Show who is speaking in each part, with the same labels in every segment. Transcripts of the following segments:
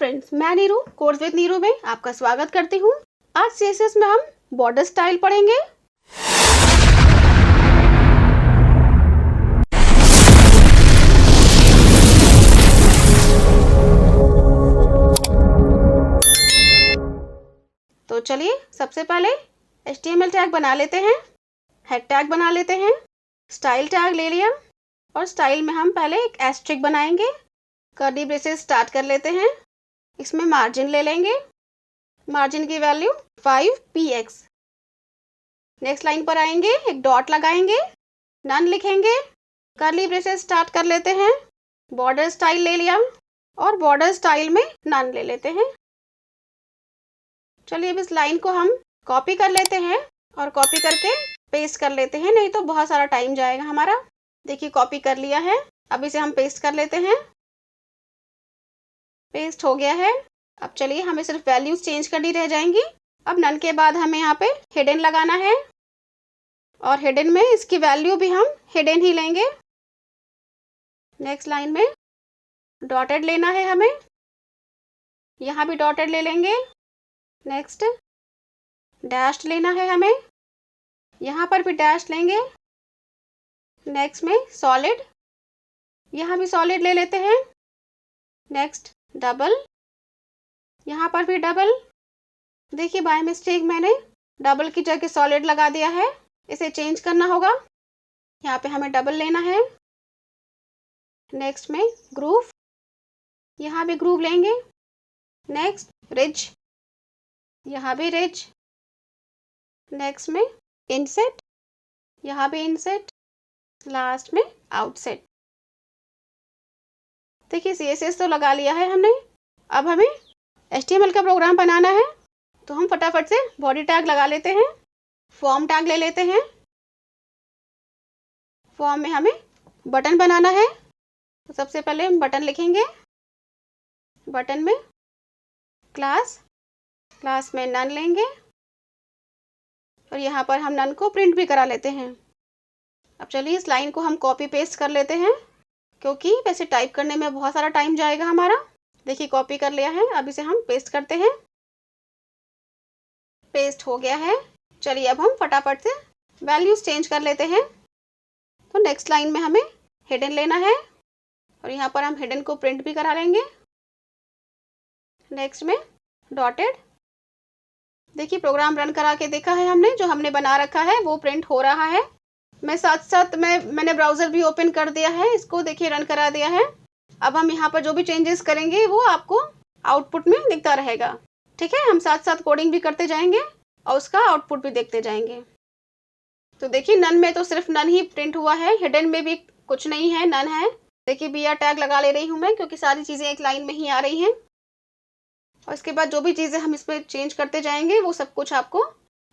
Speaker 1: Friends, मैं Neeru course with Neeru में आपका स्वागत करती हूँ। आज सीएसएस में हम बॉर्डर स्टाइल पढ़ेंगे। तो चलिए सबसे पहले HTML टैग बना लेते हैं, हेड टैग बना लेते हैं, स्टाइल टैग ले लिया और स्टाइल में हम पहले एक एस्ट्रिक बनाएंगे। कर्ली ब्रेसेस स्टार्ट कर लेते हैं। इसमें मार्जिन ले लेंगे, मार्जिन की वैल्यू 5px। नेक्स्ट लाइन पर आएंगे, एक डॉट लगाएंगे, नन लिखेंगे, कर्ली ब्रेसेस स्टार्ट कर लेते हैं, बॉर्डर स्टाइल ले लिया और बॉर्डर स्टाइल में नन ले लेते हैं। चलिए अब इस लाइन को हम कॉपी कर लेते हैं और कॉपी करके पेस्ट कर लेते हैं, नहीं तो बहुत सारा टाइम जाएगा हमारा। देखिए कॉपी कर लिया है, अब इसे हम पेस्ट कर लेते हैं। पेस्ट हो गया है। अब चलिए हमें सिर्फ वैल्यूज चेंज करनी रह जाएंगी। अब नन के बाद हमें यहाँ पे हिडन लगाना है और हिडन में इसकी वैल्यू भी हम हिडन ही लेंगे। नेक्स्ट लाइन में डॉटेड लेना है हमें, यहाँ भी डॉटेड ले लेंगे। नेक्स्ट डैश लेना है हमें, यहाँ पर भी डैश लेंगे। नेक्स्ट में सॉलिड, यहाँ भी सॉलिड ले लेते हैं। नेक्स्ट डबल, यहाँ पर भी डबल। देखिए बाय मिस्टेक मैंने डबल की जगह सॉलिड लगा दिया है, इसे चेंज करना होगा। यहाँ पे हमें डबल लेना है। नेक्स्ट में ग्रूव, यहाँ भी ग्रूव लेंगे। नेक्स्ट रिज, यहाँ भी रिज। नेक्स्ट में इनसेट, यहाँ भी इनसेट। लास्ट में आउटसेट। देखिए CSS तो लगा लिया है हमने। अब हमें HTML का प्रोग्राम बनाना है, तो हम फटाफट से बॉडी टैग लगा लेते हैं। फॉर्म टैग ले लेते हैं। फॉर्म में हमें बटन बनाना है, तो सबसे पहले हम बटन लिखेंगे। बटन में क्लास, क्लास में नन लेंगे और यहाँ पर हम नन को प्रिंट भी करा लेते हैं। अब चलिए इस लाइन को हम कॉपी पेस्ट कर लेते हैं, क्योंकि वैसे टाइप करने में बहुत सारा टाइम जाएगा हमारा। देखिए कॉपी कर लिया है, अब इसे हम पेस्ट करते हैं। पेस्ट हो गया है। चलिए अब हम फटाफट से वैल्यूज चेंज कर लेते हैं। तो नेक्स्ट लाइन में हमें हिडन लेना है और यहाँ पर हम हिडन को प्रिंट भी करा लेंगे। नेक्स्ट में डॉटेड। देखिए प्रोग्राम रन करा के देखा है हमने, जो हमने बना रखा है वो प्रिंट हो रहा है। मैं साथ साथ मैंने ब्राउज़र भी ओपन कर दिया है, इसको देखिए रन करा दिया है। अब हम यहाँ पर जो भी चेंजेस करेंगे वो आपको आउटपुट में दिखता रहेगा। ठीक है, हम साथ साथ कोडिंग भी करते जाएंगे और उसका आउटपुट भी देखते जाएंगे। तो देखिए नन में तो सिर्फ नन ही प्रिंट हुआ है, हिडन में भी कुछ नहीं है, नन है। देखिए BR टैग लगा ले रही हूँ मैं, क्योंकि सारी चीज़ें एक लाइन में ही आ रही हैं। और इसके बाद जो भी चीज़ें हम इसमें चेंज करते जाएंगे वो सब कुछ आपको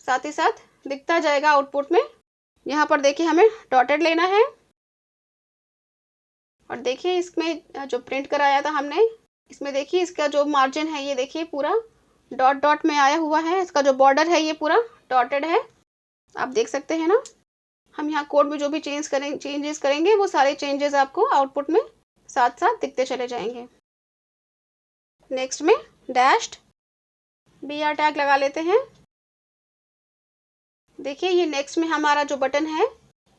Speaker 1: साथ ही साथ दिखता जाएगा आउटपुट में। यहाँ पर देखिए हमें डॉटेड लेना है और देखिए इसमें जो प्रिंट कराया था हमने, इसमें देखिए इसका जो मार्जिन है ये देखिए पूरा डॉट डॉट में आया हुआ है। इसका जो बॉर्डर है ये पूरा डॉटेड है, आप देख सकते हैं ना। हम यहाँ कोड में जो भी चेंजेस करेंगे वो सारे चेंजेस आपको आउटपुट में साथ साथ दिखते चले जाएंगे। नेक्स्ट में डैश्ड, BR टैग लगा लेते हैं। देखिए ये नेक्स्ट में हमारा जो बटन है,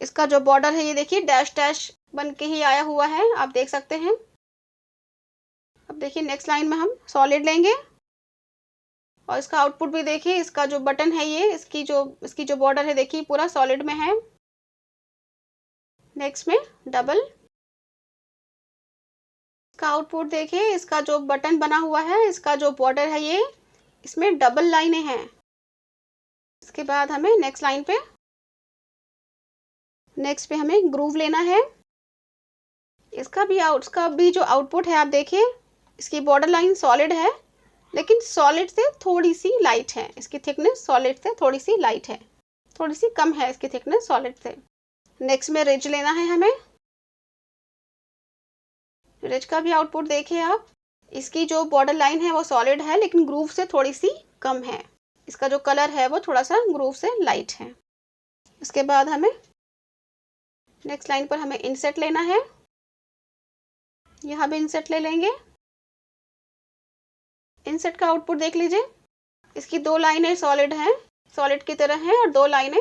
Speaker 1: इसका जो बॉर्डर है ये देखिए डैश डैश बन के ही आया हुआ है, आप देख सकते हैं। अब देखिए नेक्स्ट लाइन में हम सॉलिड लेंगे और इसका आउटपुट भी देखिए, इसका जो बटन है ये इसकी जो बॉर्डर है देखिए पूरा सॉलिड में है। नेक्स्ट में डबल, इसका आउटपुट देखिए, इसका जो बटन बना हुआ है इसका जो बॉर्डर है ये इसमें डबल लाइनें हैं। इसके बाद हमें नेक्स्ट लाइन पे हमें ग्रूव लेना है। इसका भी जो आउटपुट है आप देखिए, इसकी बॉर्डर लाइन सॉलिड है लेकिन सॉलिड से थोड़ी सी लाइट है। इसकी थिकनेस सॉलिड से थोड़ी सी लाइट है, थोड़ी सी कम है इसकी थिकनेस सॉलिड से। नेक्स्ट में रिज लेना है हमें। रिज का भी आउटपुट देखिए आप, इसकी जो बॉर्डर लाइन है वो सॉलिड है लेकिन ग्रूव से थोड़ी सी कम है। इसका जो कलर है वो थोड़ा सा ग्रूव से लाइट है। इसके बाद हमें नेक्स्ट लाइन पर हमें इंसेट लेना है, यहाँ भी इंसेट ले लेंगे। इंसेट का आउटपुट देख लीजिए, इसकी 2 लाइनें सॉलिड हैं, सॉलिड की तरह हैं, और 2 लाइनें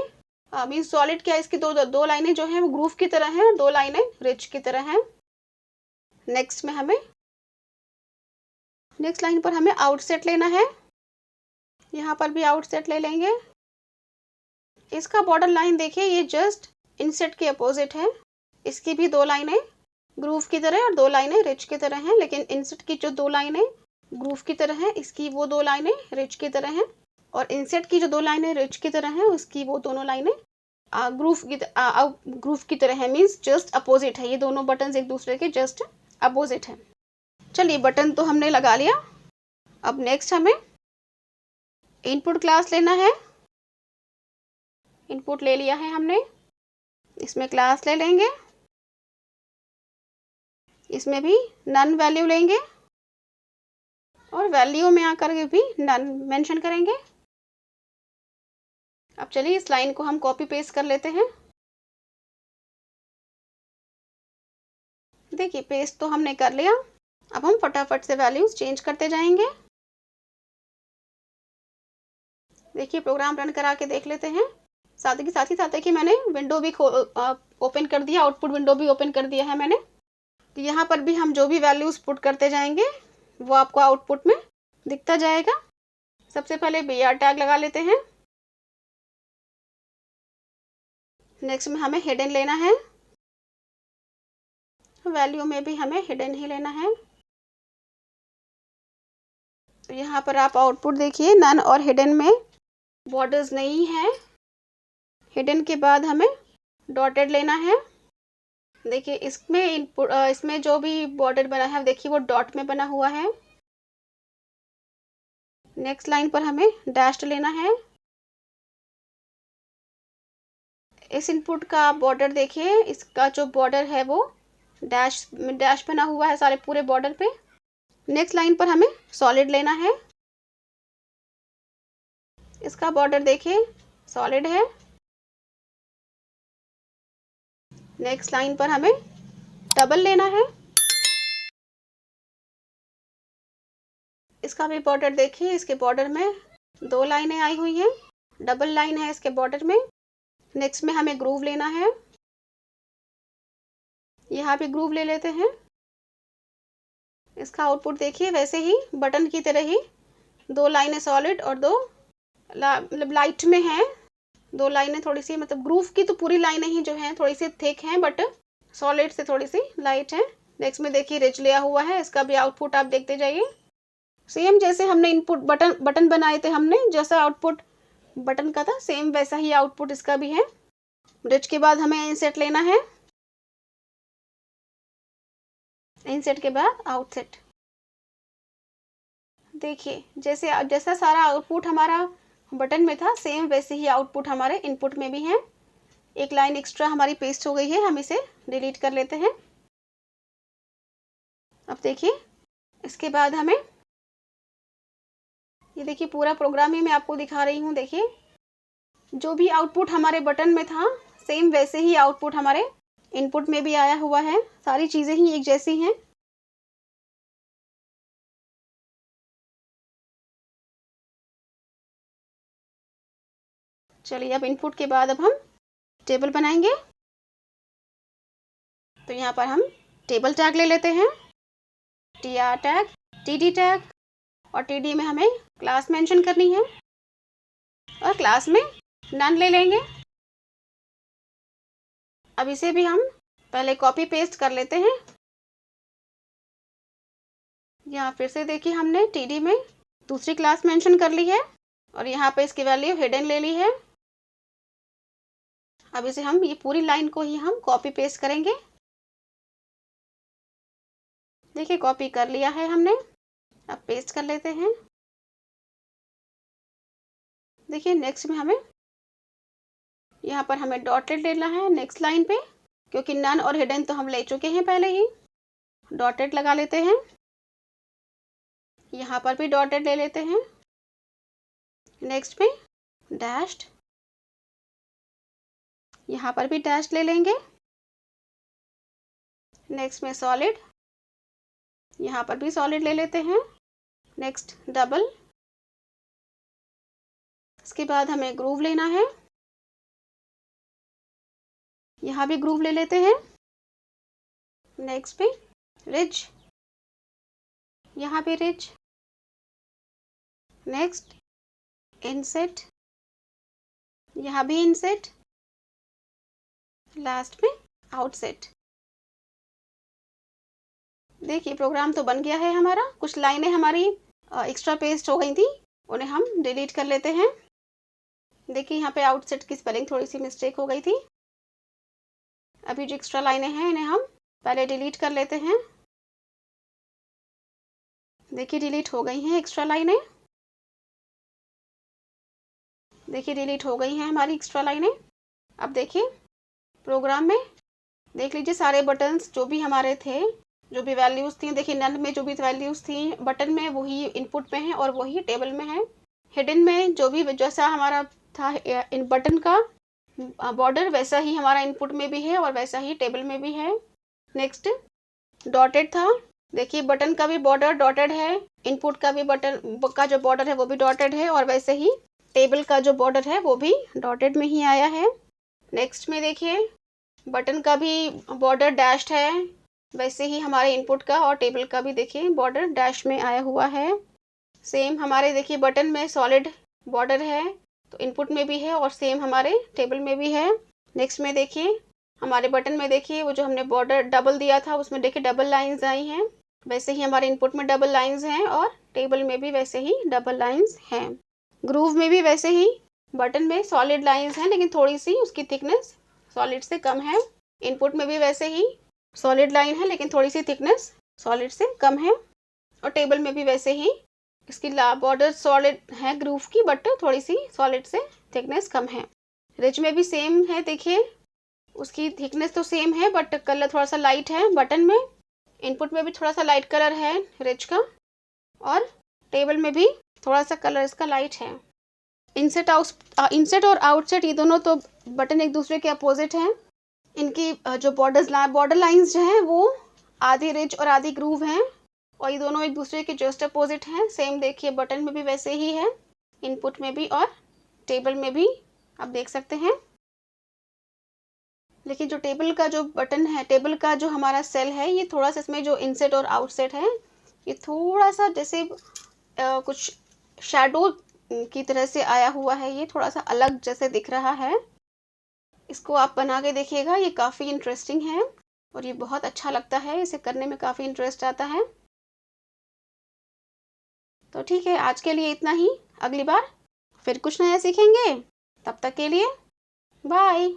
Speaker 1: मीन सॉलिड क्या, इसकी दो लाइनें जो हैं वो ग्रूव की तरह हैं और 2 लाइनें रिच की तरह हैं। नेक्स्ट लाइन पर हमें आउटसेट लेना है, यहाँ पर भी आउटसेट ले लेंगे। इसका बॉर्डर लाइन देखिए, ये जस्ट इनसेट के अपोजिट है, इसकी भी 2 लाइनें ग्रूव की तरह और 2 लाइनें रिच की तरह हैं, लेकिन इनसेट की जो 2 लाइनें ग्रूव की तरह हैं, इसकी वो 2 लाइनें रिच की तरह हैं, और इनसेट की जो 2 लाइनें रिच की तरह हैं, उसकी वो दोनों लाइनें ग्रूव की तरह है, मीन्स जस्ट अपोजिट है, ये दोनों बटन एक दूसरे के जस्ट अपोजिट है। चलिए बटन तो हमने लगा लिया। अब नेक्स्ट हमें इनपुट क्लास लेना है। इनपुट ले लिया है हमने, इसमें क्लास ले लेंगे, इसमें भी नन वैल्यू लेंगे और वैल्यू में आकर के भी नन मेंशन करेंगे। अब चलिए इस लाइन को हम कॉपी पेस्ट कर लेते हैं। देखिए पेस्ट तो हमने कर लिया, अब हम फटाफट से वैल्यूज चेंज करते जाएंगे। देखिए प्रोग्राम रन करा के देख लेते हैं। साथ ही कि मैंने विंडो भी ओपन कर दिया, आउटपुट विंडो भी ओपन कर दिया है मैंने। यहाँ पर भी हम जो भी वैल्यूज पुट करते जाएंगे वो आपको आउटपुट में दिखता जाएगा। सबसे पहले BR टैग लगा लेते हैं। नेक्स्ट में हमें हिडन लेना है, वैल्यू में भी हमें हिडन ही लेना है। तो यहाँ पर आप आउटपुट देखिए, नन और हिडन में बॉर्डर्स नहीं है। हिडन के बाद हमें डॉटेड लेना है। देखिए इसमें इनपुट इसमें जो भी बॉर्डर बना है देखिए वो डॉट में बना हुआ है। नेक्स्ट लाइन पर हमें डैश लेना है। इस इनपुट का बॉर्डर देखिए, इसका जो बॉर्डर है वो डैश बना हुआ है सारे पूरे बॉर्डर पे। नेक्स्ट लाइन पर हमें सॉलिड लेना है, इसका बॉर्डर देखिए सॉलिड है। नेक्स्ट लाइन पर हमें डबल लेना है, इसका भी बॉर्डर देखिए, इसके बॉर्डर में 2 लाइनें आई हुई हैं, डबल लाइन है इसके बॉर्डर में। नेक्स्ट में हमें ग्रूव लेना है, यहाँ भी ग्रूव ले लेते हैं। इसका आउटपुट देखिए वैसे ही बटन की तरह ही 2 लाइनें सॉलिड और 2 मतलब लाइट में है। 2 लाइनें थोड़ी सी मतलब ग्रूव की तो पूरी लाइनें ही जो है थोड़ी सी थिक हैं, बट सॉलिड से थोड़ी सी लाइट है। नेक्स्ट में देखिए रिच लिया हुआ है, इसका भी आउटपुट आप देखते जाइए। सेम जैसे हमने इनपुट बटन बनाए थे, हमने जैसा आउटपुट बटन का था सेम वैसा ही आउटपुट इसका भी है। रिच के बाद हमें इनसेट लेना है, इनसेट के बाद आउटसेट। देखिए जैसा सारा आउटपुट हमारा बटन में था सेम वैसे ही आउटपुट हमारे इनपुट में भी है। एक लाइन एक्स्ट्रा हमारी पेस्ट हो गई है, हम इसे डिलीट कर लेते हैं। अब देखिए इसके बाद हमें ये देखिए पूरा प्रोग्राम ही मैं आपको दिखा रही हूँ। देखिए जो भी आउटपुट हमारे बटन में था सेम वैसे ही आउटपुट हमारे इनपुट में भी आया हुआ है, सारी चीज़ें ही एक जैसी हैं। चलिए अब इनपुट के बाद अब हम टेबल बनाएंगे। तो यहाँ पर हम टेबल टैग ले लेते हैं, TR टैग, TD टैग, और TD में हमें क्लास मेंशन करनी है और क्लास में नन ले लेंगे। अब इसे भी हम पहले कॉपी पेस्ट कर लेते हैं। यहाँ फिर से देखिए हमने TD में दूसरी क्लास मेंशन कर ली है और यहाँ पे इसकी वैल्यू हिडन ले ली है। अब इसे हम ये पूरी लाइन को ही हम कॉपी पेस्ट करेंगे। देखिए कॉपी कर लिया है हमने, अब पेस्ट कर लेते हैं। देखिए नेक्स्ट में हमें यहाँ पर हमें डॉटेड लेना है नेक्स्ट लाइन पे, क्योंकि नन और हिडन तो हम ले चुके हैं पहले ही। डॉटेड लगा लेते हैं, यहाँ पर भी डॉटेड ले लेते हैं। नेक्स्ट में डैश्ड, यहाँ पर भी डैश ले लेंगे। नेक्स्ट में सॉलिड, यहाँ पर भी सॉलिड ले लेते हैं। नेक्स्ट डबल, इसके बाद हमें ग्रूव लेना है, यहाँ भी ग्रूव ले लेते हैं। नेक्स्ट पे रिज, यहाँ पे रिज। नेक्स्ट इनसेट, यहाँ भी इनसेट। लास्ट में आउटसेट। देखिए प्रोग्राम तो बन गया है हमारा। कुछ लाइनें हमारी एक्स्ट्रा पेस्ट हो गई थी, उन्हें हम डिलीट कर लेते हैं। देखिए यहाँ पे आउटसेट की स्पेलिंग थोड़ी सी मिस्टेक हो गई थी। अभी जो एक्स्ट्रा लाइनें हैं इन्हें हम पहले डिलीट कर लेते हैं। देखिए डिलीट हो गई हैं एक्स्ट्रा लाइनें। देखिए डिलीट हो गई हैं हमारी एक्स्ट्रा लाइनें। अब देखिए प्रोग्राम में देख लीजिए सारे बटन्स जो भी हमारे थे, जो भी वैल्यूज़ थी, देखिए नन में जो भी वैल्यूज़ थी बटन में वही इनपुट में है और वही टेबल में है। हिडन में जो भी जैसा हमारा था इन बटन का बॉर्डर वैसा ही हमारा इनपुट में भी है और वैसा ही टेबल में भी है। नेक्स्ट डॉटेड था, देखिए बटन का भी बॉर्डर डॉटेड है, इनपुट का भी बटन का जो बॉर्डर है वो भी डॉटेड है और वैसे ही टेबल का जो बॉर्डर है वो भी डॉटेड में ही आया है। नेक्स्ट में देखिए बटन का भी बॉर्डर डैश्ड है, वैसे ही हमारे इनपुट का और टेबल का भी देखिए बॉर्डर डैश में आया हुआ है। सेम हमारे देखिए बटन में सॉलिड बॉर्डर है तो इनपुट में भी है और सेम हमारे टेबल में भी है। नेक्स्ट में देखिए हमारे बटन में देखिए वो जो हमने बॉर्डर डबल दिया था उसमें देखिए डबल लाइंस आई हैं, वैसे ही हमारे इनपुट में डबल लाइंस हैं और टेबल में भी वैसे ही डबल लाइंस हैं। ग्रूव में भी वैसे ही बटन में सॉलिड लाइंस हैं लेकिन थोड़ी सी उसकी थिकनेस सॉलिड से कम है। इनपुट में भी वैसे ही सॉलिड लाइन है लेकिन थोड़ी सी थिकनेस सॉलिड से कम है और टेबल में भी वैसे ही इसकी बॉर्डर सॉलिड है ग्रूव की बट थोड़ी सी सॉलिड से थिकनेस कम है। रिज में भी सेम है, देखिए उसकी थिकनेस तो सेम है बट कलर थोड़ा सा लाइट है बटन में, इनपुट में भी थोड़ा सा लाइट कलर है रिज का और टेबल में भी थोड़ा सा कलर इसका लाइट है। इनसेट और आउटसेट ये दोनों तो बटन एक दूसरे के अपोजिट हैं। इनकी जो बॉर्डर लाइंस जो हैं वो आधी रिज और आधी ग्रूव हैं और ये दोनों एक दूसरे के जस्ट अपोजिट हैं। सेम देखिए बटन में भी वैसे ही है, इनपुट में भी और टेबल में भी आप देख सकते हैं। लेकिन जो टेबल का जो बटन है, टेबल का जो हमारा सेल है, ये थोड़ा सा इसमें जो इनसेट और आउटसेट है ये थोड़ा सा जैसे कुछ शैडो की तरह से आया हुआ है, ये थोड़ा सा अलग जैसे दिख रहा है। इसको आप बना के देखिएगा, ये काफ़ी इंटरेस्टिंग है और ये बहुत अच्छा लगता है, इसे करने में काफ़ी इंटरेस्ट आता है। तो ठीक है, आज के लिए इतना ही। अगली बार फिर कुछ नया सीखेंगे। तब तक के लिए बाय।